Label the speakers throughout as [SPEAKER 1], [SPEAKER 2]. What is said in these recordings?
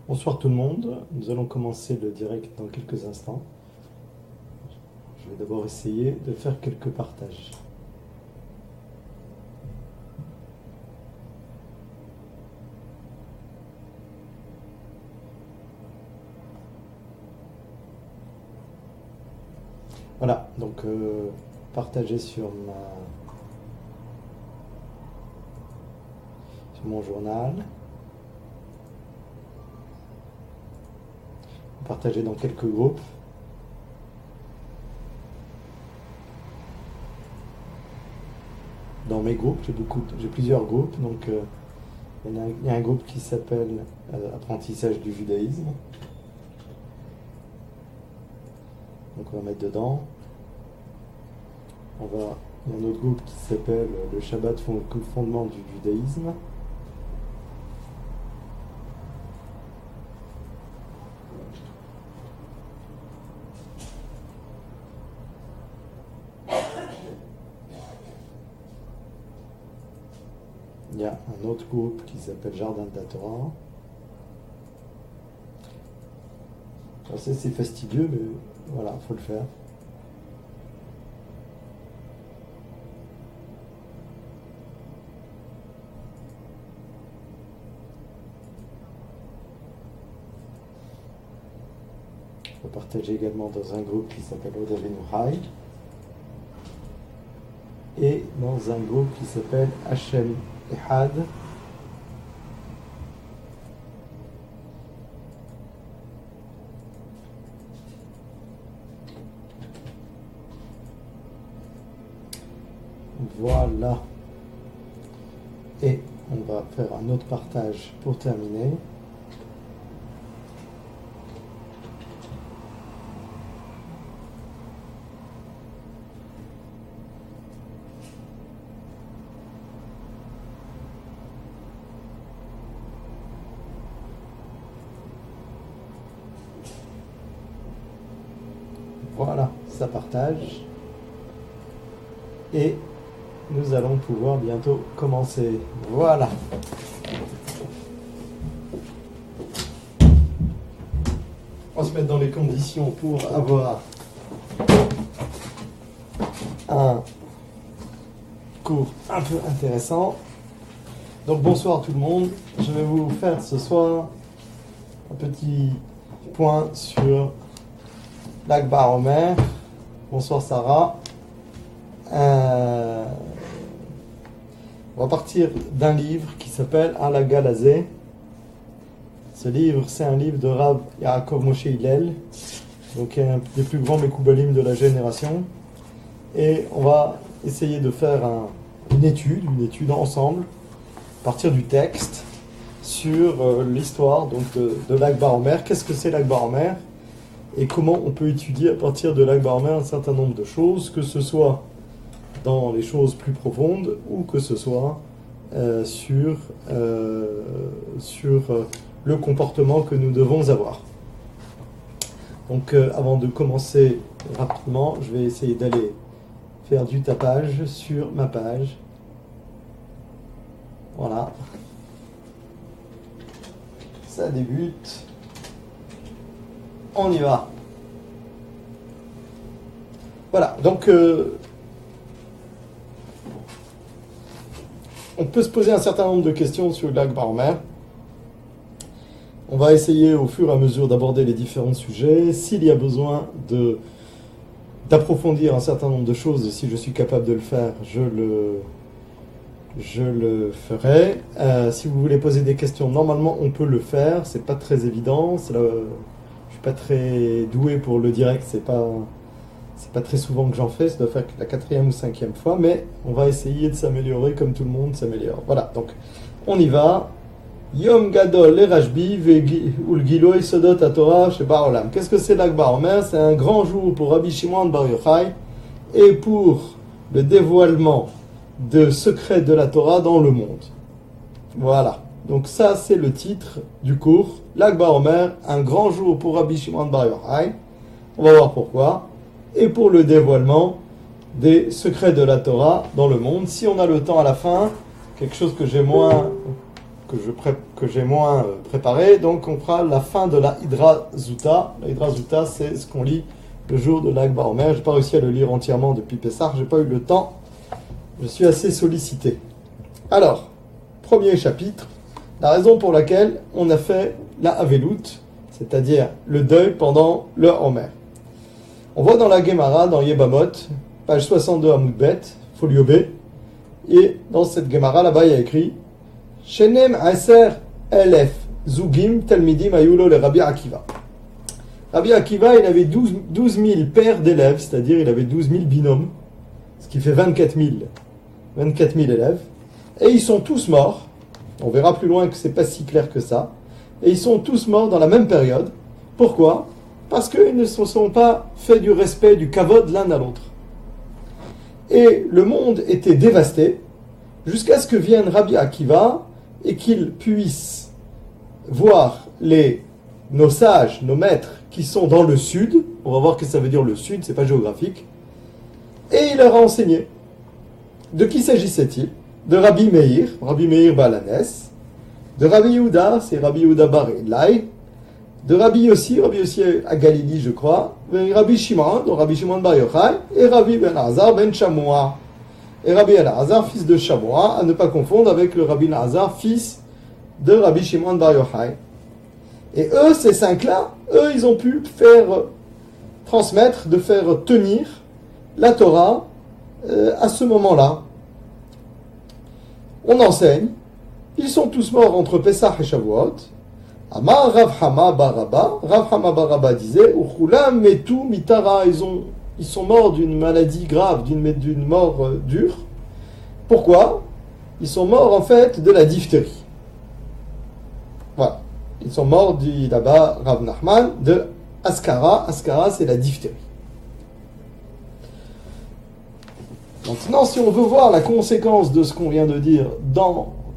[SPEAKER 1] Bonsoir tout le monde, nous allons commencer le direct dans quelques instants. Je vais d'abord essayer de faire quelques partages. Voilà, donc partager sur mon journal. Partager dans quelques groupes. Dans mes groupes, j'ai plusieurs groupes, donc il y a un groupe qui s'appelle Apprentissage du judaïsme. Donc on va mettre dedans. Il y a un autre groupe qui s'appelle le Shabbat fondement du judaïsme. Il y a un autre groupe qui s'appelle Jardin de la Torah. Je sais, c'est fastidieux, mais voilà, il faut le faire. On va partager également dans un groupe qui s'appelle Odavenu High et dans un groupe qui s'appelle Hashem Ehad. Voilà. Et on va faire un autre partage pour terminer. Voilà, ça partage. Et nous allons pouvoir bientôt commencer. Voilà. On va se mettre dans les conditions pour avoir un cours un peu intéressant. Donc bonsoir tout le monde. Je vais vous faire ce soir un petit point sur Lag BaOmer. Bonsoir Sarah. On va partir d'un livre qui s'appelle Lag Galazé. Ce livre, c'est un livre de Rav Yaakov Moshe Hillel, donc un des plus grands Mekoubalim de la génération. Et on va essayer de faire une étude ensemble, à partir du texte, sur l'histoire donc de Lag BaOmer. Qu'est-ce que c'est Lag BaOmer? Et comment on peut étudier à partir de Lag BaOmer un certain nombre de choses, que ce soit dans les choses plus profondes ou que ce soit sur le comportement que nous devons avoir. Donc avant de commencer rapidement, je vais essayer d'aller faire du tapage sur ma page. Voilà. Ça débute. On y va. Voilà, donc on peut se poser un certain nombre de questions sur Lag BaOmer. On va essayer au fur et à mesure d'aborder les différents sujets. S'il y a besoin d'approfondir un certain nombre de choses, et si je suis capable de le faire, je le ferai. Si vous voulez poser des questions, normalement on peut le faire. C'est pas très évident. Je suis pas très doué pour le direct. C'est pas très souvent que j'en fais. Ça doit faire la 4e ou 5e fois, mais on va essayer de s'améliorer comme tout le monde s'améliore. Voilà. Donc on y va. Yom Gadol le Rashbi Ulgilo Isodot HaTorah Sheba Olam. Qu'est-ce que c'est Lag BaOmer? C'est un grand jour pour Rabbi Shimon Bar Yochai et pour le dévoilement de secrets de la Torah dans le monde. Voilà. Donc ça, c'est le titre du cours. Lag BaOmer, un grand jour pour Rabbi Shimon Bar Yochai. On va voir pourquoi. Et pour le dévoilement des secrets de la Torah dans le monde. Si on a le temps à la fin, quelque chose que j'ai moins que j'ai moins préparé. Donc on fera la fin de la Hydra Zuta. La Hydra Zuta, c'est ce qu'on lit le jour de l'Ag Baomer. Je n'ai pas réussi à le lire entièrement depuis Pessah, je n'ai pas eu le temps. Je suis assez sollicité. Alors, premier chapitre, la raison pour laquelle on a fait la Avelut, c'est-à-dire le deuil pendant le Homer. On voit dans la Gemara, dans Yebamot, page 62 à Moudbet, folio B, et dans cette Gemara, là-bas, il y a écrit Shenem Aser Elef Zugim Talmidim Ayulo le Rabbi Akiva. Rabbi Akiva, il avait 12 000 paires d'élèves, c'est-à-dire il avait 12 000 binômes, ce qui fait 24 000 élèves, et ils sont tous morts. On verra plus loin que c'est pas si clair que ça. Et ils sont tous morts dans la même période. Pourquoi ? Parce qu'ils ne se sont pas fait du respect, du kavod l'un à l'autre. Et le monde était dévasté jusqu'à ce que vienne Rabbi Akiva et qu'il puisse voir nos sages, nos maîtres qui sont dans le sud. On va voir ce que ça veut dire le sud, c'est pas géographique. Et il leur a enseigné. De qui s'agissait-il ? De Rabbi Meir Balanes, de Rabbi Yehuda, c'est Rabbi Yehuda Bar Elai, de Rabbi Yossi à Galilée, je crois, et Rabbi Shimon, donc Rabbi Shimon Bar Yochai, et Rabbi Ben Azar Ben Shamoua. Et Rabbi Elazar, fils de Shamoua, à ne pas confondre avec le Rabbi Elazar, fils de Rabbi Shimon Bar Yochai. Et eux, ces cinq-là, ils ont pu faire transmettre, de faire tenir la Torah à ce moment-là. On enseigne, ils sont tous morts entre Pessah et Shavuot. Amar Rav Hama Baraba disait Uchulam metu mitara, ils sont morts d'une maladie grave, d'une mort dure. Pourquoi ? Ils sont morts en fait de la diphtérie. Voilà. Ils sont morts, dit là-bas Rav Nachman, de Askara. Askara, c'est la diphtérie. Maintenant, si on veut voir la conséquence de ce qu'on vient de dire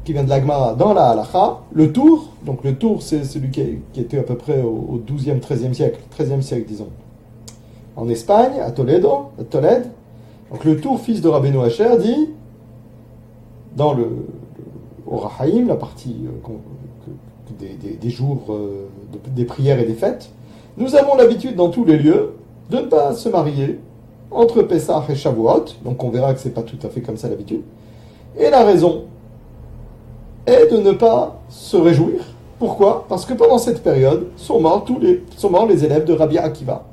[SPEAKER 1] qui vient de l'Agmara dans la Halacha, le tour, donc le tour c'est celui qui était à peu près au 12e, 13e siècle, 13e siècle disons, en Espagne, à Tolède. Donc le tour, fils de Rabbeinu Asher, dit, dans le Orahaim, la partie des jours, des prières et des fêtes, nous avons l'habitude dans tous les lieux de ne pas se marier entre Pessah et Shavuot, donc on verra que c'est pas tout à fait comme ça d'habitude. Et la raison est de ne pas se réjouir. Pourquoi ? Parce que pendant cette période sont morts les élèves de Rabbi Akiva.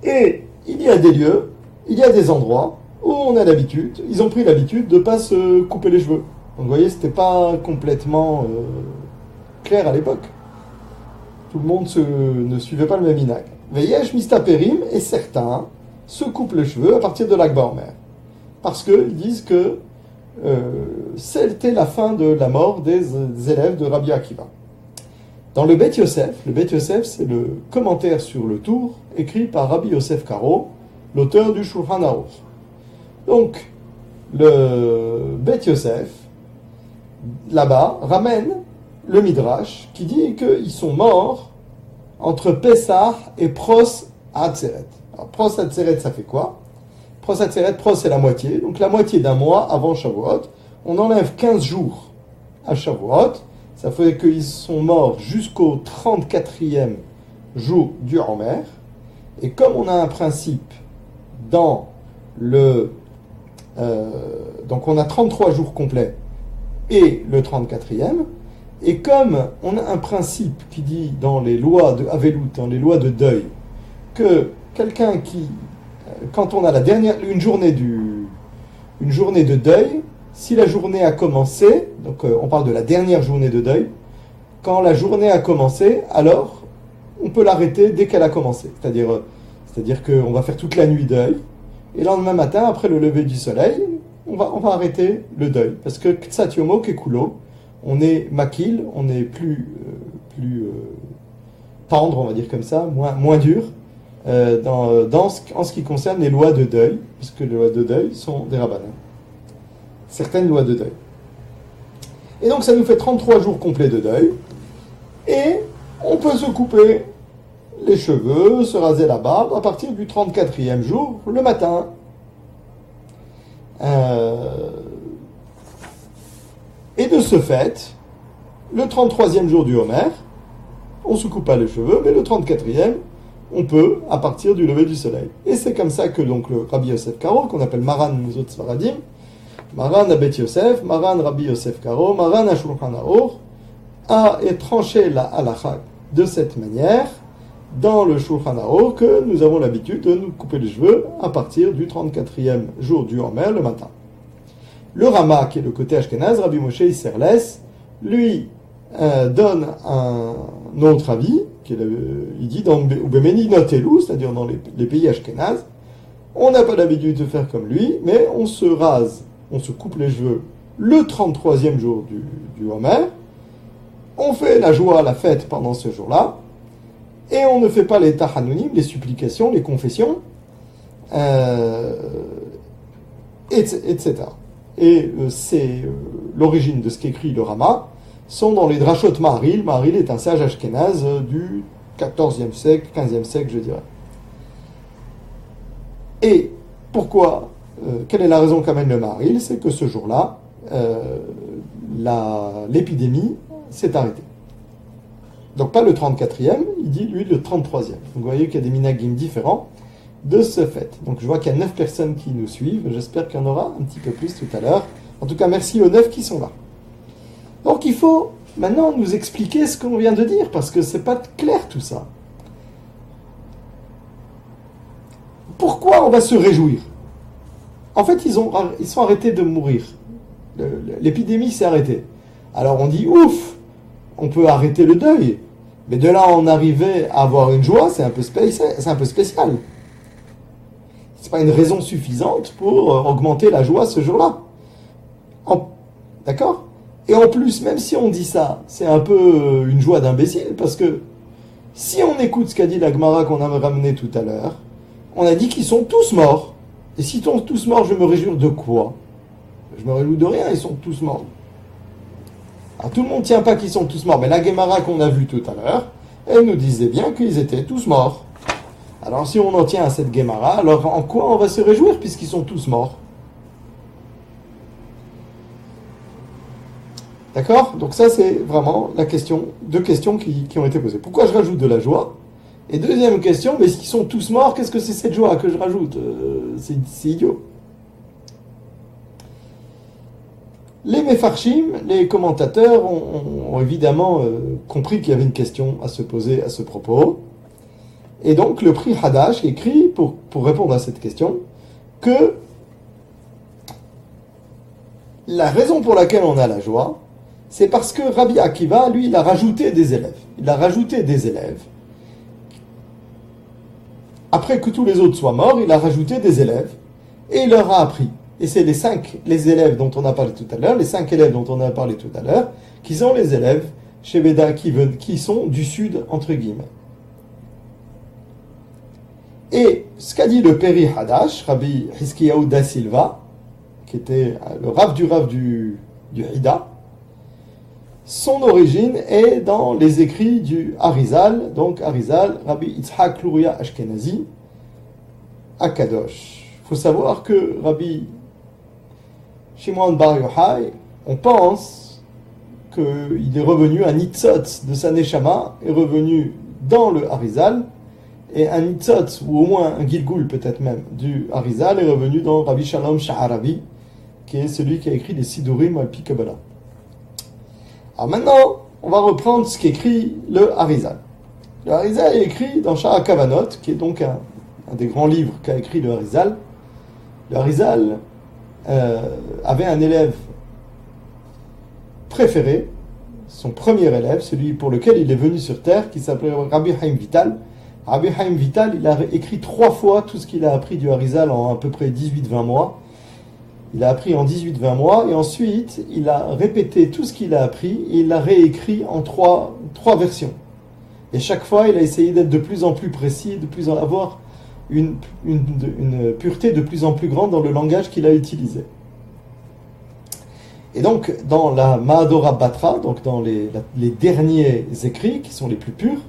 [SPEAKER 1] Et il y a des lieux, il y a des endroits où on a l'habitude, ils ont pris l'habitude de ne pas se couper les cheveux. Donc vous voyez, c'était pas complètement clair à l'époque. Tout le monde ne suivait pas le même minhag. Veyesh mistaperim, et certains se coupent les cheveux à partir de l'Ag Baomer. Parce qu'ils disent que c'était la fin de la mort des élèves de Rabbi Akiva. Dans le Beth Yosef c'est le commentaire sur le tour écrit par Rabbi Yosef Karo, l'auteur du Shulchan Aruch. Donc, le Beth Yosef, là-bas, ramène le Midrash qui dit qu'ils sont morts entre Pessah et Pros Atzeret. Alors, Pros Atzeret, ça fait quoi ? Pros Atzeret, Pros c'est la moitié, donc la moitié d'un mois avant Shavuot. On enlève 15 jours à Shavuot, ça fait qu'ils sont morts jusqu'au 34e jour du Homer. Et comme on a un principe dans le... donc on a 33 jours complets et le 34e, et comme on a un principe qui dit dans les lois de Avelut, dans les lois de deuil, que quelqu'un qui, quand on a une journée de deuil, si la journée a commencé, donc on parle de la dernière journée de deuil, quand la journée a commencé, alors on peut l'arrêter dès qu'elle a commencé. C'est-à-dire qu'on va faire toute la nuit deuil, et le lendemain matin, après le lever du soleil, on va arrêter le deuil. Parce que Ktsat Yomo Kekulo, on est makil, on est plus tendre, on va dire comme ça, moins dur, en ce qui concerne les lois de deuil, puisque les lois de deuil sont des rabbanim. Certaines lois de deuil. Et donc ça nous fait 33 jours complets de deuil, et on peut se couper les cheveux, se raser la barbe à partir du 34e jour, le matin. Et de ce fait, le 33e jour du Homer, on se coupe pas les cheveux, mais le 34e, on peut à partir du lever du soleil. Et c'est comme ça que donc le Rabbi Yosef Karo, qu'on appelle Maran nous autres Sfaradim, Maran Abet Yosef, Maran Rabbi Yosef Karo, Maran Ashulchan Aruch, a tranché la halakha de cette manière dans le Shulchan Aruch que nous avons l'habitude de nous couper les cheveux à partir du 34e jour du Homer le matin. Le Rama, qui est le côté Ashkenaz, Rabbi Moshe Isserles, lui donne un autre avis, il dit dans Ubemeni Notelu, c'est-à-dire dans les pays Ashkenaz, on n'a pas l'habitude de faire comme lui, mais on se rase, on se coupe les cheveux le 33e jour du Homer, on fait la joie, la fête pendant ce jour-là, et on ne fait pas les tahanunim, les supplications, les confessions, etc. Et c'est l'origine de ce qu'écrit le Rama, sont dans les drachot Maharil. Maharil est un sage ashkénaze du 14e siècle, 15e siècle, je dirais. Et pourquoi, quelle est la raison qu'amène le Maharil? C'est que ce jour-là, l'épidémie s'est arrêtée. Donc pas le 34e, il dit lui le 33e. Donc vous voyez qu'il y a des minagim différents de ce fait. Donc je vois qu'il y a 9 personnes qui nous suivent. J'espère qu'il y en aura un petit peu plus tout à l'heure. En tout cas, merci aux 9 qui sont là. Donc il faut maintenant nous expliquer ce qu'on vient de dire, parce que c'est pas clair tout ça. Pourquoi on va se réjouir? En fait, ils sont arrêtés de mourir. L'épidémie s'est arrêtée. Alors on dit ouf, on peut arrêter le deuil. Mais de là en arriver à avoir une joie, c'est un peu spécial. C'est pas une raison suffisante pour augmenter la joie ce jour-là. D'accord? Et en plus, même si on dit ça, c'est un peu une joie d'imbécile, parce que si on écoute ce qu'a dit la Gemara qu'on a ramené tout à l'heure, on a dit qu'ils sont tous morts. Et s'ils sont tous morts, je me réjouis de quoi? Je me réjouis de rien, ils sont tous morts. Alors tout le monde ne tient pas qu'ils sont tous morts, mais la Gemara qu'on a vue tout à l'heure, elle nous disait bien qu'ils étaient tous morts. Alors si on en tient à cette Gemara, alors en quoi on va se réjouir puisqu'ils sont tous morts? D'accord? Donc ça c'est vraiment deux questions qui ont été posées. Pourquoi je rajoute de la joie? Et deuxième question, mais s'ils sont tous morts, qu'est-ce que c'est cette joie que je rajoute? C'est idiot. Les Mefarshim, les commentateurs, ont évidemment compris qu'il y avait une question à se poser à ce propos. Et donc le Pri Hadash écrit, pour répondre à cette question, que la raison pour laquelle on a la joie, c'est parce que Rabbi Akiva, lui, il a rajouté des élèves. Il a rajouté des élèves. Après que tous les autres soient morts, il a rajouté des élèves et il leur a appris. Et c'est les élèves dont on a parlé tout à l'heure, les 5 élèves dont on a parlé tout à l'heure, qui sont les élèves chez Beda qui sont du sud, entre guillemets. Et ce qu'a dit le Peri Hadash, Rabbi Hiskiyahu da Silva, qui était le Rav du Hida, son origine est dans les écrits du Arizal, donc Arizal, Rabbi Yitzhak Luria Ashkenazi, à Kadosh. Il faut savoir que Rabbi Shimon Bar Yochai, on pense qu'il est revenu, un nitzot de sa neshama est revenu dans le Arizal, et un nitzot, ou au moins un gilgul peut-être même, du Arizal est revenu dans Rabbi Shalom Sha'aravi, qui est celui qui a écrit les Sidurim al-Pi Kabbalah. Alors maintenant, on va reprendre ce qu'écrit le Arizal. Le Arizal est écrit dans Shara Kavanot, qui est donc un des grands livres qu'a écrit le Arizal. Le Arizal avait un élève préféré, son premier élève, celui pour lequel il est venu sur terre, qui s'appelait Rabbi Chaim Vital. Rabbi Chaim Vital, il a écrit 3 fois tout ce qu'il a appris du Arizal en à peu près 18-20 mois. Il a appris en 18-20 mois, et ensuite, il a répété tout ce qu'il a appris, et il l'a réécrit en 3 versions. Et chaque fois, il a essayé d'être de plus en plus précis, avoir une pureté de plus en plus grande dans le langage qu'il a utilisé. Et donc, dans la Mahadora Batra, donc dans les derniers écrits, qui sont les plus purs,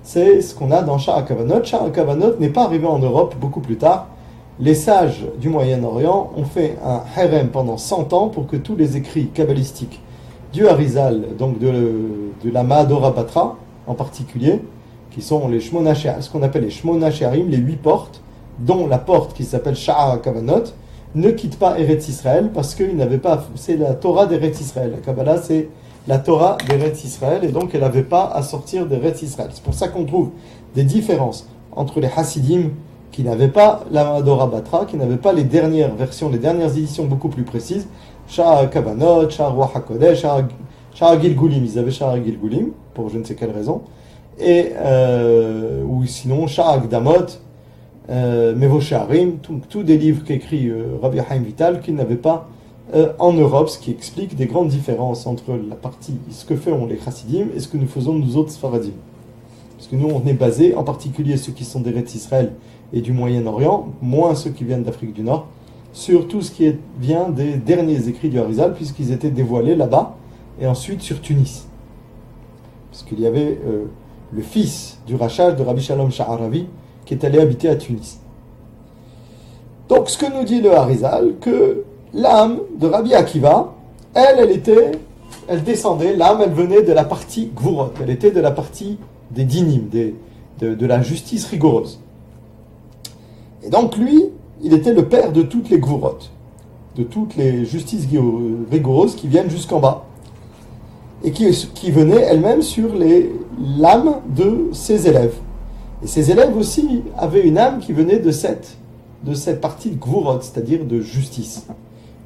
[SPEAKER 1] c'est ce qu'on a dans Shara Kavanot. Shara Kavanot n'est pas arrivé en Europe beaucoup plus tard. Les sages du Moyen-Orient ont fait un harem pendant 100 ans pour que tous les écrits kabbalistiques du Harizal, donc de la Mahadora Batra en particulier, qui sont les Shmona She'arim, ce qu'on appelle les Shmona She'arim, les 8 portes, dont la porte qui s'appelle Sha'ar Kavanot, ne quitte pas Eretz Israël parce qu'il n'avait pas. C'est la Torah d'Eretz Israël. La Kabbalah, c'est la Torah d'Eretz Israël, et donc elle n'avait pas à sortir d'Eretz Israël. C'est pour ça qu'on trouve des différences entre les Hasidim qui n'avaient pas la Mahadora Batra, qui n'avaient pas les dernières versions, les dernières éditions beaucoup plus précises, Sha'ar Kavanot, Sha'ar Ruach HaKodesh, Sha'ar Gilgulim, ils avaient Sha'ar Gilgulim, pour je ne sais quelle raison, et ou sinon Sha'ar Gdamot, Mevo Sha'arim, tous des livres qu'écrit Rabbi Haim Vital, qu'ils n'avaient pas en Europe, ce qui explique des grandes différences entre la partie, ce que font les Chassidim et ce que nous faisons nous autres Sfaradim. Parce que nous, on est basé, en particulier ceux qui sont d'Eretz Israël et du Moyen-Orient, moins ceux qui viennent d'Afrique du Nord, sur tout ce qui vient des derniers écrits du Harizal, puisqu'ils étaient dévoilés là-bas, et ensuite sur Tunis. Parce qu'il y avait le fils du Rachaj de Rabbi Shalom Sha'aravi, qui est allé habiter à Tunis. Donc, ce que nous dit le Harizal, que l'âme de Rabbi Akiva, elle descendait, l'âme, elle venait de la partie Gvurot, elle était de la partie des dinim, de la justice rigoureuse. Et donc, lui, il était le père de toutes les Gvurot, de toutes les justices rigoureuses qui viennent jusqu'en bas, et qui venaient elles-mêmes sur l'âme de ses élèves. Et ses élèves aussi avaient une âme qui venait de cette partie de Gvurot, c'est-à-dire de justice.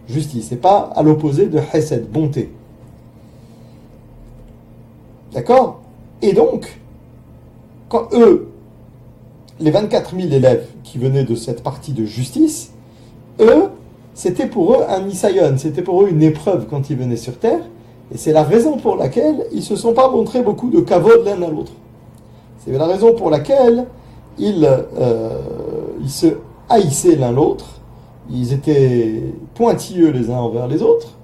[SPEAKER 1] Justice, et pas à l'opposé de Hesed, bonté. D'accord ? Et donc, quand eux, les 24 000 élèves qui venaient de cette partie de justice, eux, c'était pour eux un Nisayon, c'était pour eux une épreuve quand ils venaient sur Terre, et c'est la raison pour laquelle ils ne se sont pas montrés beaucoup de kavod l'un à l'autre. C'est la raison pour laquelle ils se haïssaient l'un l'autre, ils étaient pointilleux les uns envers les autres,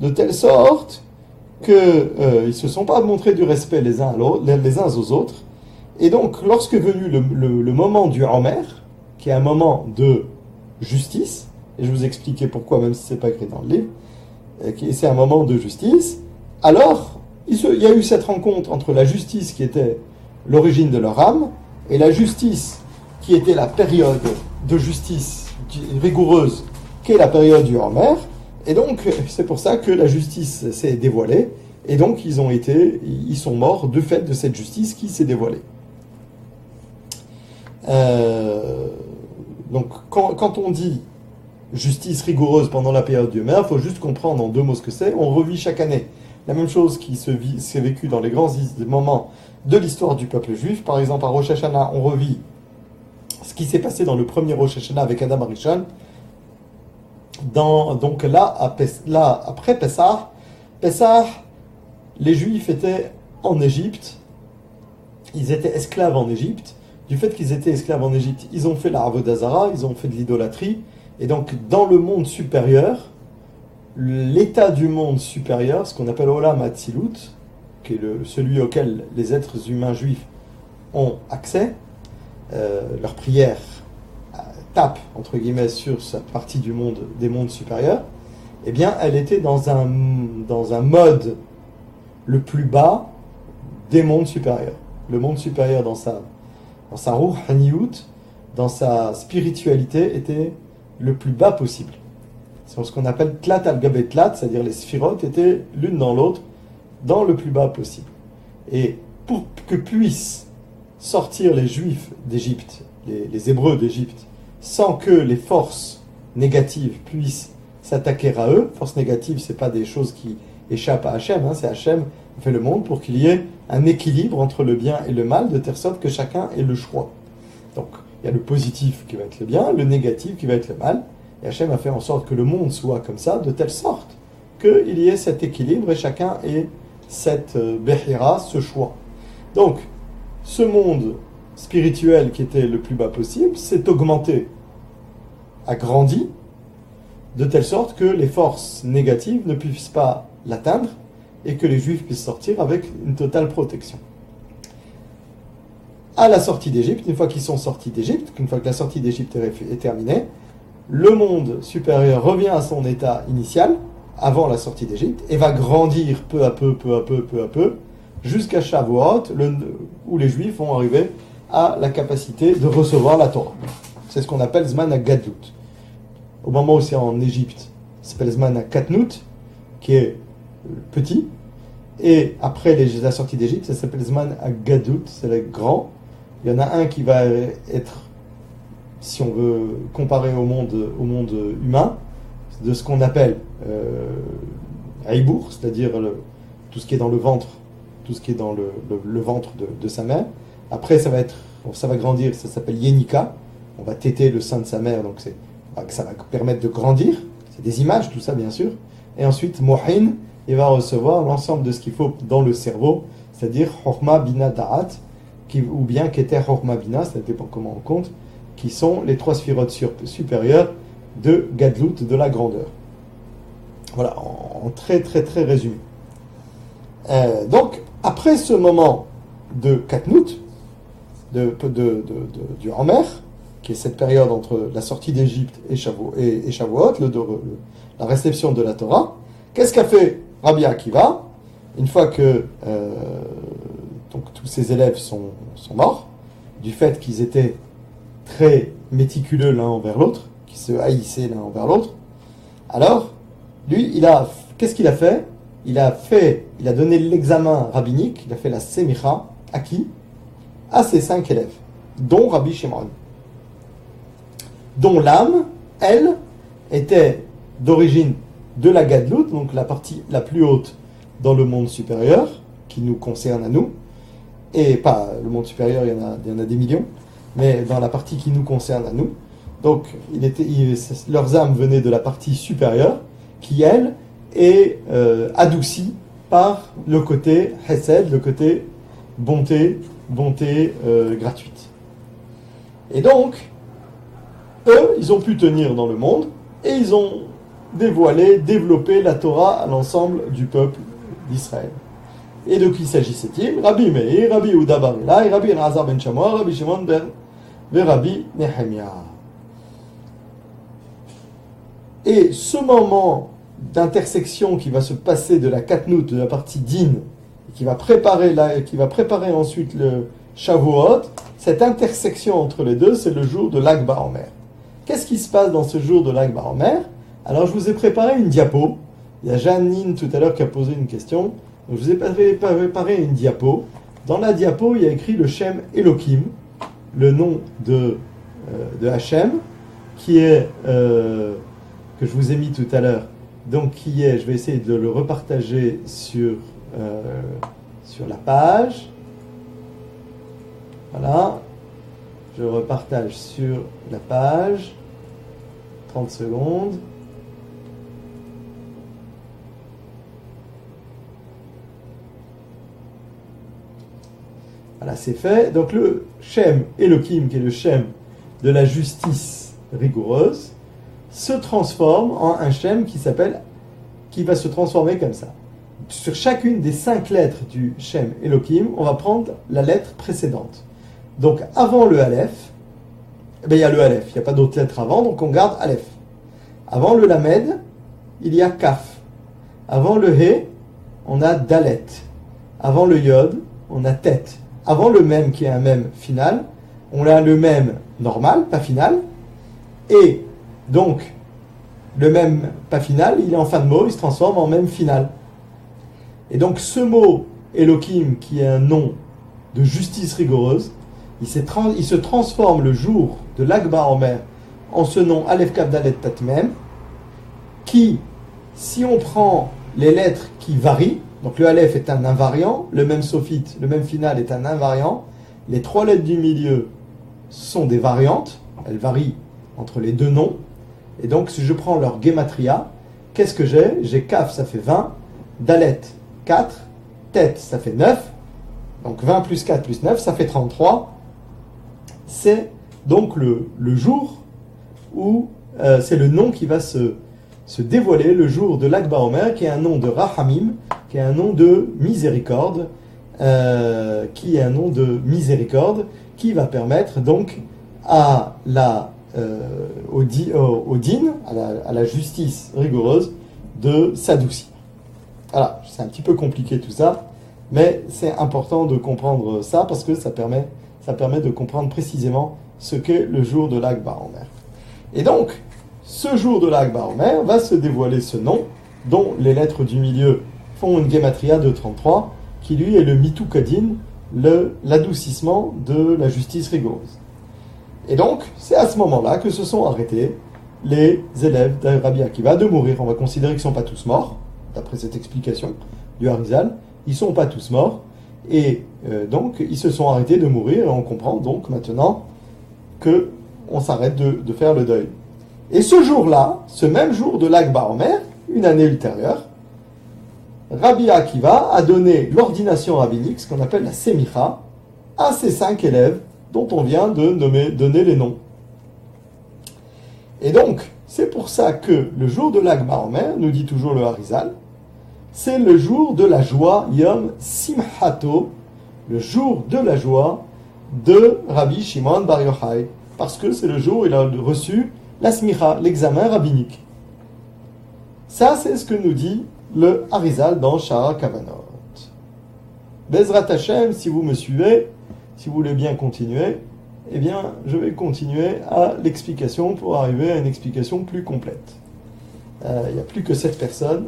[SPEAKER 1] de telle sorte qu'ils ne se sont pas montrés du respect les uns aux autres. Et donc, lorsque est venu le moment du Homer, qui est un moment de justice, et je vous expliquer pourquoi, même si ce n'est pas écrit dans le livre, c'est un moment de justice, alors il y a eu cette rencontre entre la justice qui était l'origine de leur âme, et la justice qui était la période de justice rigoureuse, qui est la période du Homer, et donc c'est pour ça que la justice s'est dévoilée, et donc ils sont morts de fait de cette justice qui s'est dévoilée. Donc quand on dit justice rigoureuse pendant la période du Homer, il faut juste comprendre en 2 mots ce que c'est. On revit chaque année la même chose qui s'est vécu dans les grands moments de l'histoire du peuple juif. Par exemple, à Rosh Hashanah, on revit ce qui s'est passé dans le premier Rosh Hashanah avec Adam Arishon. Donc là, après Pessah, les Juifs étaient en Égypte, ils étaient esclaves en Égypte. Du fait qu'ils étaient esclaves en Égypte, ils ont fait la Avodah Zara, ils ont fait de l'idolâtrie. Et donc, dans le monde supérieur, l'état du monde supérieur, ce qu'on appelle Olam Hatzilut, qui est celui auquel les êtres humains juifs ont accès, leur prière tape, entre guillemets, sur cette partie du monde, des mondes supérieurs, eh bien, elle était dans un mode le plus bas des mondes supérieurs. Le monde supérieur, dans sa ruhaniyut, dans sa spiritualité, était le plus bas possible. C'est ce qu'on appelle tlat al-gabé tlat, c'est-à-dire les sphirotes étaient l'une dans l'autre, dans le plus bas possible. Et pour que puissent sortir les Juifs d'Égypte, les Hébreux d'Égypte, sans que les forces négatives puissent s'attaquer à eux, forces négatives, ce n'est pas des choses qui échappent à Hachem, c'est Hachem qui fait le monde pour qu'il y ait un équilibre entre le bien et le mal, de telle sorte que chacun ait le choix. Donc, il y a le positif qui va être le bien, le négatif qui va être le mal, et Hachem a fait en sorte que le monde soit comme ça, de telle sorte qu'il y ait cet équilibre et chacun ait cette behira, ce choix. Donc, ce monde spirituel qui était le plus bas possible s'est augmenté, a grandi, de telle sorte que les forces négatives ne puissent pas l'atteindre et que les Juifs puissent sortir avec une totale protection. À la sortie d'Égypte, une fois qu'ils sont sortis d'Égypte, une fois que la sortie d'Égypte est terminée, le monde supérieur revient à son état initial, avant la sortie d'Égypte, et va grandir peu à peu, jusqu'à Shavuot, où les Juifs vont arriver à la capacité de recevoir la Torah. C'est ce qu'on appelle Zman HaGadlut. Au moment où c'est en Égypte, ça s'appelle Zman HaKatnut, qui est petit, et après la sortie d'Égypte, ça s'appelle Zman HaGadlut, c'est le grand. Il y en a un qui va être, si on veut comparer au monde humain, de ce qu'on appelle Aïbour, c'est-à-dire tout ce qui est dans le ventre, tout ce qui est dans le ventre de sa mère. Après, ça va grandir, ça s'appelle Yenika. On va téter le sein de sa mère, donc ça va permettre de grandir. C'est des images, tout ça, bien sûr. Et ensuite, Mohin, il va recevoir l'ensemble de ce qu'il faut dans le cerveau, c'est-à-dire Chorma Bina Da'at, ou bien Keter Chorma Bina, ça dépend comment on compte, qui sont les 3 sphirotes supérieures de Gadlut, de la grandeur. Voilà, en très très très résumé. Donc, après ce moment de Katnut, du Homer, qui est cette période entre la sortie d'Égypte et Shavuot, la réception de la Torah, qu'est-ce qu'a fait Rabbi Akiva une fois que donc, tous ses élèves sont morts, du fait qu'ils étaient très méticuleux l'un envers l'autre, qui se haïssaient l'un envers l'autre. Alors, lui, qu'est-ce qu'il a fait ? Il a donné l'examen rabbinique, il a fait la semicha, à qui ? À ses 5 élèves, dont Rabbi Shimon, dont l'âme, elle, était d'origine de la Gadlut, donc la partie la plus haute dans le monde supérieur, qui nous concerne à nous, et pas le monde supérieur, il y en a des millions, mais dans la partie qui nous concerne à nous. Donc, leurs âmes venaient de la partie supérieure, qui, elle, est adoucie par le côté Hesed, le côté bonté gratuite. Et donc, eux, ils ont pu tenir dans le monde, et ils ont développé la Torah à l'ensemble du peuple d'Israël. Et de qui s'agissait-il ? Rabbi Meir, Rabbi Yehuda bar Elai, Rabbi Elazar ben Shammua, Rabbi Shimon ben Rabbi Nehemia. Et ce moment d'intersection qui va se passer de la Katnut, de la partie Din, qui va préparer ensuite le Shavuot, cette intersection entre les deux, c'est le jour de Lag BaOmer. Qu'est-ce qui se passe dans ce jour de Lag BaOmer ? Alors je vous ai préparé une diapo. Il y a Janine tout à l'heure qui a posé une question. Donc, je vous ai préparé une diapo. Dans la diapo, il y a écrit le Shem Elohim, le nom de Hachem, qui est que je vous ai mis tout à l'heure. Donc qui est, je vais essayer de le repartager sur la page. Voilà. Je repartage sur la page. 30 secondes. Voilà, c'est fait. Donc le Shem Elohim, qui est le Shem de la justice rigoureuse, se transforme en un Shem qui va se transformer comme ça. Sur chacune des 5 lettres du Shem Elohim, on va prendre la lettre précédente. Donc avant le Aleph, il y a le Aleph, il n'y a pas d'autres lettres avant, donc on garde Aleph. Avant le Lamed, il y a Kaf. Avant le He, on a Dalet. Avant le Yod, on a Tet. Avant le Mem, qui est un Mem final, on a le Mem normal, pas final. Et donc, le Mem pas final, il est en fin de mot, il se transforme en Mem final. Et donc ce mot Elohim, qui est un nom de justice rigoureuse, il se transforme le jour de Lag BaOmer en ce nom Aleph Kaf Dalet Tat Mem, qui, si on prend les lettres qui varient, donc le Aleph est un invariant, le Mem Sophite, le Mem final est un invariant, les 3 lettres du milieu sont des variantes, elles varient entre les deux noms, et donc si je prends leur gematria, qu'est-ce que j'ai ? J'ai Kaf, ça fait 20, Dalet 4, Tet, ça fait 9, donc 20 plus 4 plus 9, ça fait 33. C'est donc le jour où c'est le nom qui va se dévoiler, le jour de Lag BaOmer, qui est un nom de Rahamim, qui est un nom de miséricorde, qui va permettre donc à au din, à la justice rigoureuse, de s'adoucir. Voilà, c'est un petit peu compliqué tout ça, mais c'est important de comprendre ça parce que ça permet de comprendre précisément ce qu'est le jour de Lag BaOmer. Et donc, ce jour de Lag BaOmer va se dévoiler ce nom, dont les lettres du milieu font une gematria de 33, qui lui est le Mitukadin, l'adoucissement de la justice rigoureuse. Et donc, c'est à ce moment-là que se sont arrêtés les élèves de Rabbi Akiva de mourir. On va considérer qu'ils ne sont pas tous morts, d'après cette explication du Harizal. Ils ne sont pas tous morts, et donc ils se sont arrêtés de mourir, et on comprend donc maintenant qu'on s'arrête de faire le deuil. Et ce jour-là, ce même jour de Lag BaOmer, une année ultérieure, Rabbi Akiva a donné l'ordination rabbinique, ce qu'on appelle la Semicha, à ces 5 élèves dont on vient de donner les noms. Et donc, c'est pour ça que le jour de Lag BaOmer, nous dit toujours le Harizal, c'est le jour de la joie, Yom Simchato, le jour de la joie de Rabbi Shimon Bar Yochai, parce que c'est le jour où il a reçu la Smicha, l'examen rabbinique. Ça, c'est ce que nous dit le Harizal dans Shara Kavanot. Bezrat Hashem, si vous me suivez, si vous voulez bien continuer, eh bien, je vais continuer à l'explication pour arriver à une explication plus complète. Il n'y a plus que 7 personnes.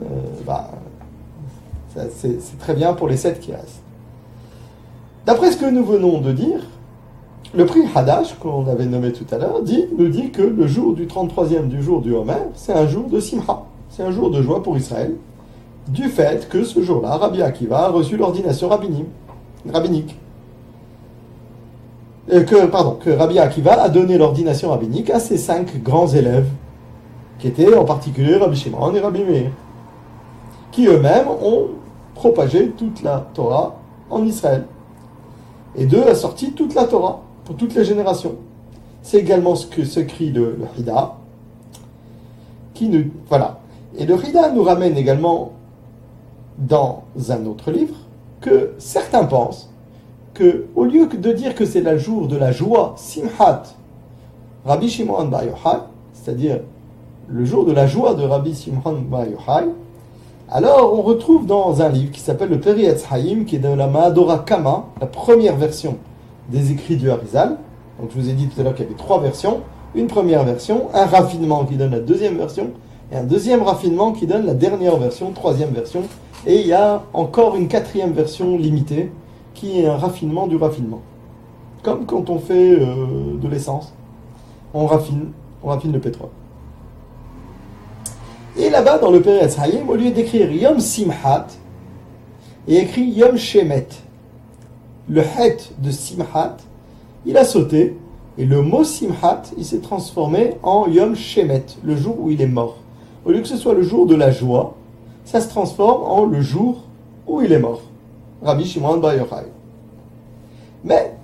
[SPEAKER 1] C'est très bien pour les 7 qui restent. D'après ce que nous venons de dire, le prix Hadash, qu'on avait nommé tout à l'heure, nous dit que le jour du 33e du jour du Homer, c'est un jour de Simcha. C'est un jour de joie pour Israël, du fait que ce jour-là, Rabbi Akiva a reçu l'ordination rabbinique. Que Rabbi Akiva a donné l'ordination rabbinique à ses 5 grands élèves, qui étaient en particulier Rabbi Shimon et Rabbi Meir, qui eux-mêmes ont propagé toute la Torah en Israël. Et d'eux a sorti toute la Torah, pour toutes les générations. C'est également ce que s'écrit le Hida, voilà. Et le Hida nous ramène également dans un autre livre que certains pensent que, au lieu de dire que c'est le jour de la joie, Simchat, Rabbi Shimon Bar Yochai, c'est-à-dire le jour de la joie de Rabbi Shimon Bar Yochai, alors on retrouve dans un livre qui s'appelle le Peri Etz Haim, qui est de la Mahadora Kama, la première version des écrits du Harizal. Donc je vous ai dit tout à l'heure qu'il y avait 3 versions, une première version, un raffinement qui donne la deuxième version, et un deuxième raffinement qui donne la dernière version, 3e version, et il y a encore une 4e version limitée, qui est un raffinement du raffinement. Comme quand on fait de l'essence, on raffine le pétrole. Et là-bas, dans le Peri Etz Haim, au lieu d'écrire Yom Simchat, il écrit Yom Shemet. Le het de Simchat, il a sauté, et le mot Simchat, il s'est transformé en Yom Shemet, le jour où il est mort. Au lieu que ce soit le jour de la joie, ça se transforme en le jour où il est mort. Rabbi Shimon Bar Yochai. Mais,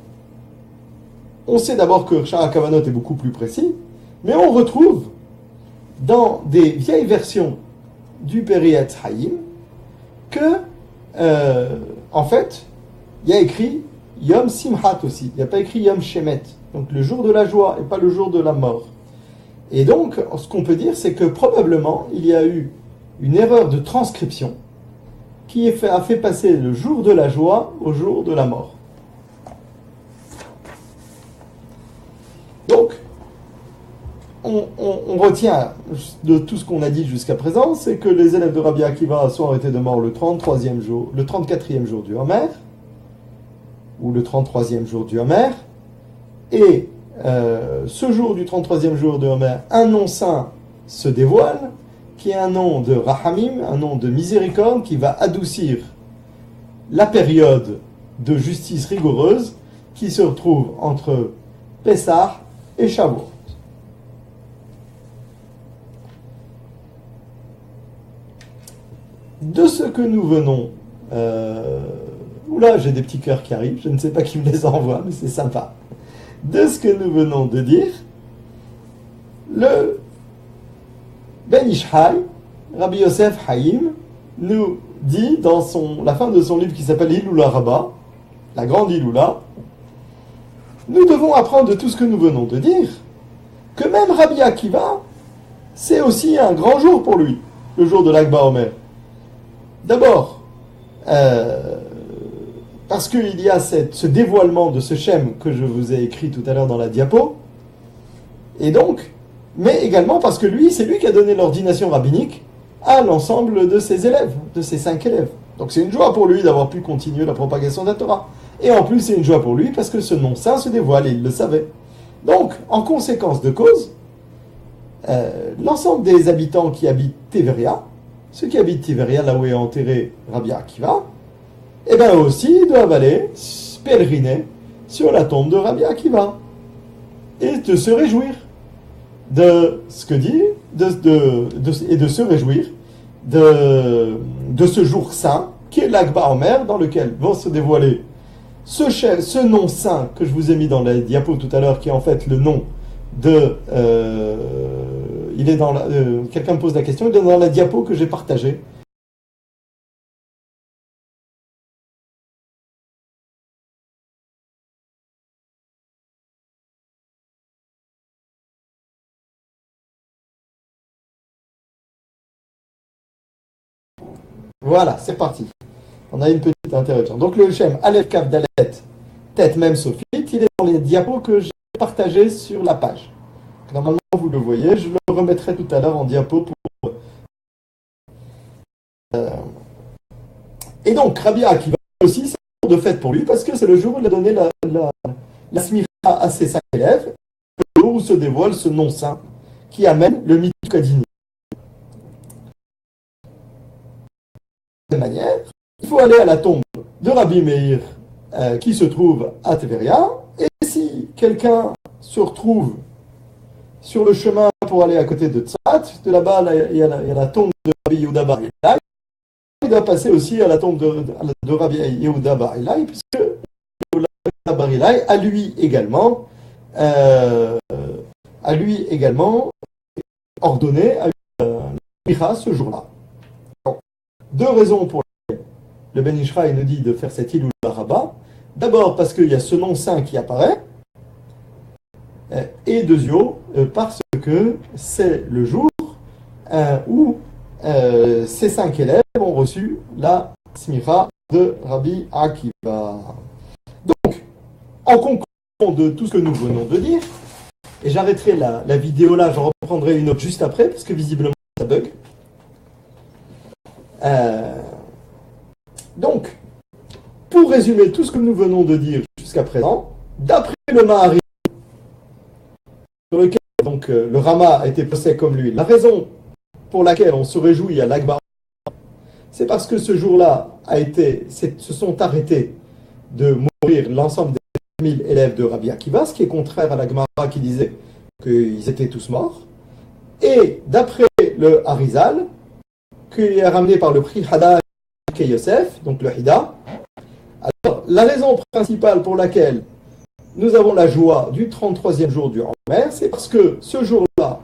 [SPEAKER 1] on sait d'abord que Shara Kavanot est beaucoup plus précis, mais on retrouve dans des vieilles versions du Peri Etz Haim que, en fait, il y a écrit Yom Simchat aussi. Il n'y a pas écrit Yom Shemet. Donc le jour de la joie et pas le jour de la mort. Et donc, ce qu'on peut dire, c'est que probablement, il y a eu une erreur de transcription qui a fait passer le jour de la joie au jour de la mort. Donc, on retient de tout ce qu'on a dit jusqu'à présent, c'est que les élèves de Rabbi Akiva sont arrêtés de mort le 34e jour du Homer, ou le 33e jour du Homer, et ce jour du 33e jour de Homer, un nom saint se dévoile, qui est un nom de Rahamim, un nom de miséricorde, qui va adoucir la période de justice rigoureuse qui se retrouve entre Pessah et Shavuot. De ce que nous venons... Oula, j'ai des petits cœurs qui arrivent, je ne sais pas qui me les envoie, mais c'est sympa. De ce que nous venons de dire, le Ben Ishai, Rabbi Yosef Haïm, nous dit dans la fin de son livre qui s'appelle Hiloula Rabba, la grande Hiloula, nous devons apprendre de tout ce que nous venons de dire, que même Rabbi Akiva, c'est aussi un grand jour pour lui. le jour de l'Akba Omer? D'abord, parce qu'il y a ce dévoilement de ce Shem que je vous ai écrit tout à l'heure dans la diapo, et donc, mais également parce que lui, c'est lui qui a donné l'ordination rabbinique à l'ensemble de ses élèves, de ses 5 élèves. Donc c'est une joie pour lui d'avoir pu continuer la propagation de la Torah. Et en plus, c'est une joie pour lui parce que ce nom saint se dévoile et il le savait. Donc, en conséquence de cause, l'ensemble des habitants qui habitent Tiveria, ceux qui habitent Tiveria, là où est enterré Rabbi Akiva, eh bien aussi doivent aller pèleriner sur la tombe de Rabbi Akiva et de se réjouir de ce que dit, et de se réjouir de ce jour saint qui est l'Akba Omer, dans lequel vont se dévoiler ce nom saint que je vous ai mis dans la diapo tout à l'heure, qui est en fait le nom de... il est dans quelqu'un me pose la question, il est dans la diapo que j'ai partagée. Voilà, c'est parti. On a une petite interruption. Donc le Shem Aleph Kaf Dalet, tête même Sophie, il est dans les diapos que j'ai partagés sur la page. Normalement, vous le voyez, je le remettrai tout à l'heure en diapo pour... Et donc, Rabbi Akiva aussi, c'est un jour de fête pour lui, parce que c'est le jour où il a donné la smicha à ses 5 élèves, le jour où se dévoile ce nom saint qui amène le mythe Kadini. De manière, il faut aller à la tombe de Rabbi Meir qui se trouve à Tveria, et si quelqu'un se retrouve sur le chemin pour aller à côté de Tzat, de là-bas il y a la tombe de Rabbi Yehuda Bar Ilai, il doit passer aussi à la tombe de Rabbi Yehuda Bar Ilai, puisque Yehuda Bar Ilai a lui également ordonné à Micha ce jour-là. Deux raisons pour lesquelles le Ben Ishraï nous dit de faire cette Hilul Rabbah. D'abord parce qu'il y a ce nom saint qui apparaît, et deuxièmement parce que c'est le jour où ces 5 élèves ont reçu la smicha de Rabbi Akiva. Donc, en conclusion de tout ce que nous venons de dire, et j'arrêterai la vidéo là, j'en reprendrai une autre juste après, parce que visiblement ça bug. Donc, pour résumer tout ce que nous venons de dire jusqu'à présent, d'après le Mahari, sur lequel donc, le Rama a été posé comme lui, la raison pour laquelle on se réjouit à l'Akba, c'est parce que ce jour-là se sont arrêtés de mourir l'ensemble des 1000 élèves de Rabbi Akiva, ce qui est contraire à la Gemara qui disait qu'ils étaient tous morts. Et d'après le Harizal, qui est ramené par le prix Hada Ke Yosef, donc le Hida. Alors, la raison principale pour laquelle nous avons la joie du 33e jour du Omer, c'est parce que ce jour-là,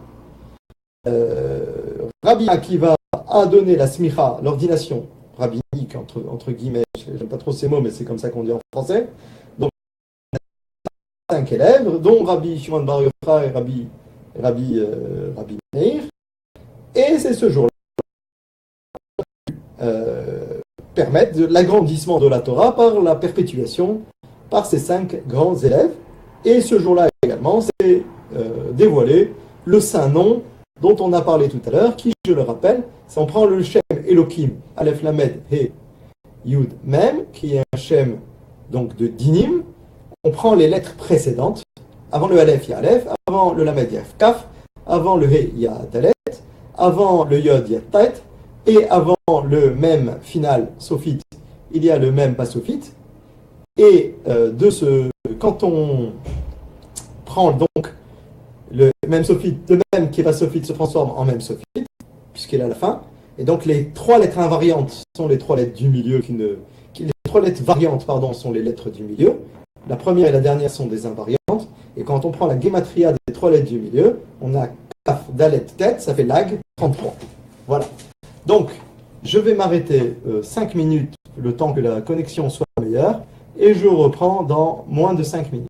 [SPEAKER 1] Rabbi Akiva a donné la smicha, l'ordination rabbinique, entre guillemets, je n'aime pas trop ces mots, mais c'est comme ça qu'on dit en français. Donc, 5 élèves, dont Rabbi Shimon Bar Yochai et Rabbi Meir. Et c'est ce jour-là permettre l'agrandissement de la Torah par la perpétuation par ces 5 grands élèves. Et ce jour-là également, c'est dévoiler le saint nom dont on a parlé tout à l'heure, qui, je le rappelle, si on prend le Shem Elohim, Aleph Lamed He Yud Mem, qui est un Shem donc de Dinim, on prend les lettres précédentes. Avant le Aleph, il y a Aleph, avant le Lamed, il y a Kaf, avant le He, il y a Dalet, avant le Yod, il y a Tet, et avant le Mem final, Sophite, il y a le Mem pas Sophite. Et quand on prend donc le Mem Sophite, le Mem qui est pas Sophite se transforme en Mem Sophite, puisqu'il est à la fin. Et donc les 3 lettres invariantes sont les 3 lettres du milieu les 3 lettres variantes, sont les lettres du milieu. La première et la dernière sont des invariantes. Et quand on prend la gematria des 3 lettres du milieu, on a Kaf, Dalet, Tet, ça fait Lag, 33. Voilà. Donc, je vais m'arrêter 5 minutes, le temps que la connexion soit meilleure, et je reprends dans moins de 5 minutes.